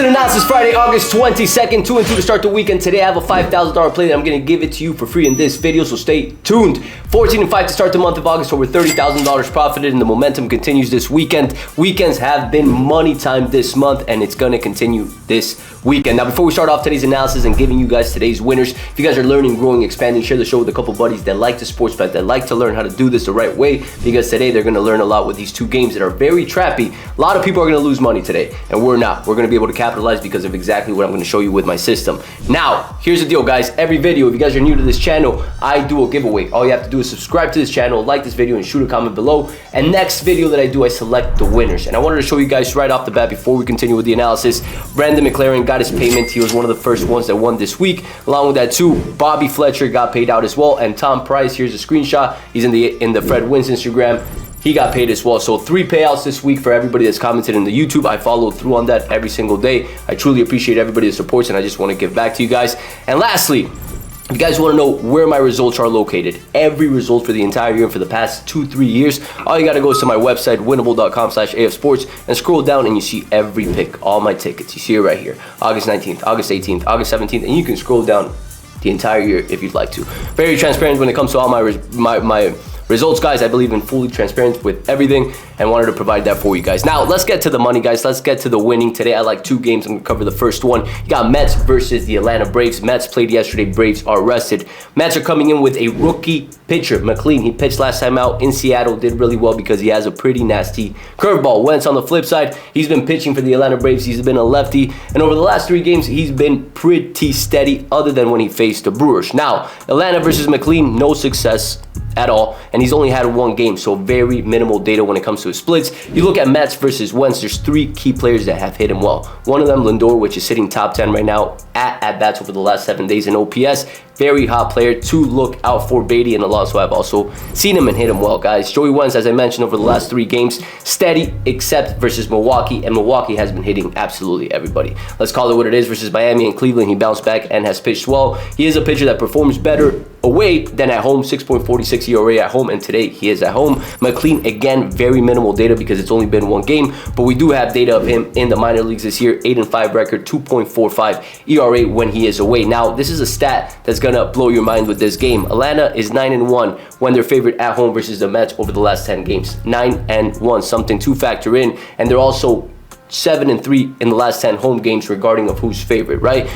an analysis Friday, August 22nd, 2 and 2 to start the weekend. Today I have a $5,000 play that I'm going to give it to you for free in this video, so stay tuned. 14 and 5 to start the month of August, over $30,000 profited, and the momentum continues this weekend. Weekends have been money time this month, and it's going to continue this weekend. Now, before we start off today's analysis and giving you guys today's winners, if you guys are learning, growing, expanding, share the show with a couple buddies that like to sports bet, that like to learn how to do this the right way, because today they're going to learn a lot with these two games that are very trappy. A lot of people are going to lose money today, and we're not. We're going to be able to capitalize because of exactly what I'm going to show you with my system. Now, here's the deal, guys. Every video, if you guys are new to this channel, I do a giveaway. All you have to do is subscribe to this channel, like this video, and shoot a comment below. And next video that I do, I select the winners. And I wanted to show you guys right off the bat before we continue with the analysis. Brandon McLaren got his payment. He was one of the first ones that won this week. Along with that too, Bobby Fletcher got paid out as well. And Tom Price, here's a screenshot. He's in the Fred Wins Instagram. He got paid as well. So 3 payouts this week for everybody that's commented in the YouTube. I followed through on that every single day. I truly appreciate everybody that supports, and I just want to give back to you guys. And lastly, if you guys want to know where my results are located, every result for the entire year for the past 2-3 years, all you got to go is to my website, winnable.com/afsports, and scroll down and you see every pick, all my tickets. You see it right here, August 19th, August 18th, August 17th, and you can scroll down the entire year if you'd like to. Very transparent when it comes to all my results, guys. I believe in fully transparent with everything and wanted to provide that for you guys. Now, let's get to the money, guys. Let's get to the winning. Today, I like 2 games. I'm going to cover the first one. You got Mets versus the Atlanta Braves. Mets played yesterday. Braves are rested. Mets are coming in with a rookie pitcher, McLean. He pitched last time out in Seattle. Did really well because he has a pretty nasty curveball. Wentz on the flip side, he's been pitching for the Atlanta Braves. He's been a lefty. And over the last 3 games, he's been pretty steady other than when he faced the Brewers. Now, Atlanta versus McLean, no success at all, and he's only had 1 game, so very minimal data when it comes to his splits. You look at Mets versus Wentz, there's 3 key players that have hit him well. One of them, Lindor, which is sitting top 10 right now at bats over the last 7 days in OPS. Very hot player to look out for. Beatty and Alonso, I've also seen him and hit him well, guys. Joey Wentz, as I mentioned, over the last 3 games, steady except versus Milwaukee, and Milwaukee has been hitting absolutely everybody. Let's call it what it is. Versus Miami and Cleveland, he bounced back and has pitched well. He is a pitcher that performs better away than at home, 6.46 ERA at home, and today he is at home. McLean, again, very minimal data because it's only been 1 game, but we do have data of him in the minor leagues this year. 8-5 record, 2.45 ERA when he is away. Now, this is a stat that's gonna blow your mind with this game. Atlanta is 9-1 when they're favored at home versus the Mets over the last 10 games. 9-1, something to factor in, and they're also 7-3 in the last 10 home games regarding of who's favorite, right?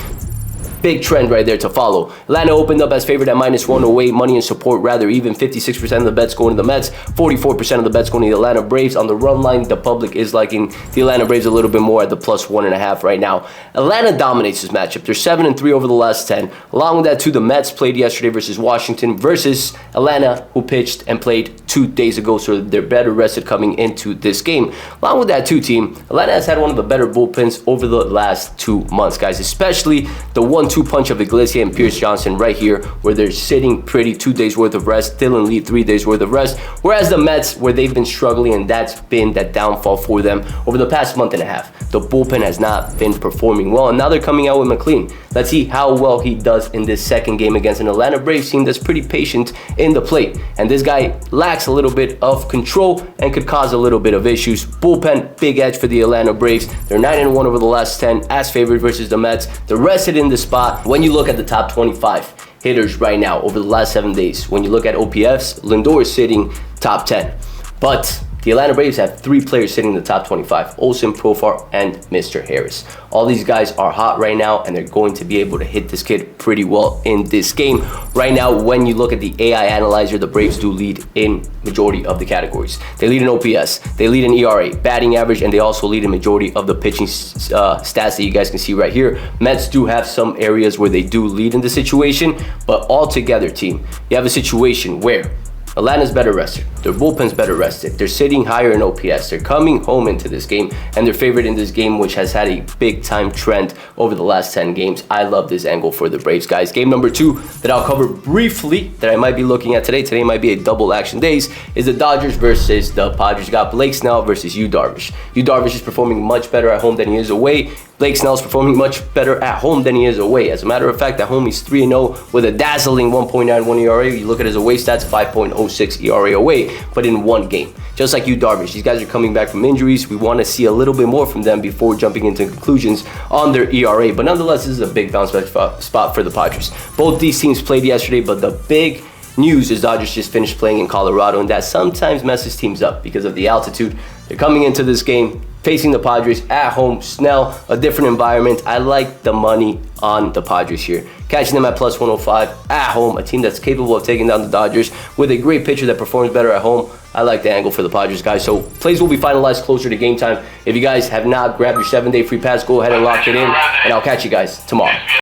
Big trend right there to follow. Atlanta opened up as favored at -1 away. Money and support rather even. 56% of the bets going to the Mets. 44% of the bets going to the Atlanta Braves. On the run line, the public is liking the Atlanta Braves a little bit more at the +1.5 right now. Atlanta dominates this matchup. They're 7-3 over the last 10. Along with that, too, the Mets played yesterday versus Washington versus Atlanta, who pitched and played 2 days ago, so they're better rested coming into this game. Along with that, too, team, Atlanta has had one of the better bullpens over the last 2 months, guys, especially the 1-2 punch of Iglesias and Pierce Johnson right here, where they're sitting pretty. 2 days worth of rest. Dylan Lee, 3 days worth of rest. Whereas the Mets, where they've been struggling, and that's been that downfall for them over the past month and a half. The bullpen has not been performing well, and now they're coming out with McLean. Let's see how well he does in this second game against an Atlanta Braves team that's pretty patient in the plate. And this guy lacks a little bit of control and could cause a little bit of issues. Bullpen, big edge for the Atlanta Braves. They're 9-1 over the last 10 as favored versus the Mets. They're rested in the spot. When you look at the top 25 hitters right now over the last 7 days, when you look at OPS, Lindor is sitting top 10. But the Atlanta Braves have 3 players sitting in the top 25, Olsen, Profar, and Mr. Harris. All these guys are hot right now, and they're going to be able to hit this kid pretty well in this game. Right now, when you look at the AI analyzer, the Braves do lead in majority of the categories. They lead in OPS, they lead in ERA, batting average, and they also lead in majority of the pitching stats that you guys can see right here. Mets do have some areas where they do lead in the situation, but altogether, team, you have a situation where Atlanta's better rested. Their bullpen's better rested. They're sitting higher in OPS. They're coming home into this game, and they're favored in this game, which has had a big-time trend over the last 10 games. I love this angle for the Braves, guys. Game number 2 that I'll cover briefly that I might be looking at today. Today might be a double action days, is the Dodgers versus the Padres. Got Blake Snell versus Yu Darvish. Yu Darvish is performing much better at home than he is away. Blake Snell's performing much better at home than he is away. As a matter of fact, at home he's 3-0 with a dazzling 1.91 ERA. You look at his away stats, 5.06 ERA away, but in one game. Just like you, Darvish, these guys are coming back from injuries. We want to see a little bit more from them before jumping into conclusions on their ERA. But nonetheless, this is a big bounce back spot for the Padres. Both these teams played yesterday, but the big news is Dodgers just finished playing in Colorado, and that sometimes messes teams up because of the altitude. They're coming into this game facing the Padres at home. Snell, a different environment. I like the money on the Padres here. Catching them at plus 105 at home, a team that's capable of taking down the Dodgers with a great pitcher that performs better at home. I like the angle for the Padres, guys. So plays will be finalized closer to game time. If you guys have not grabbed your 7-day free pass, go ahead and lock it in, and I'll catch you guys tomorrow.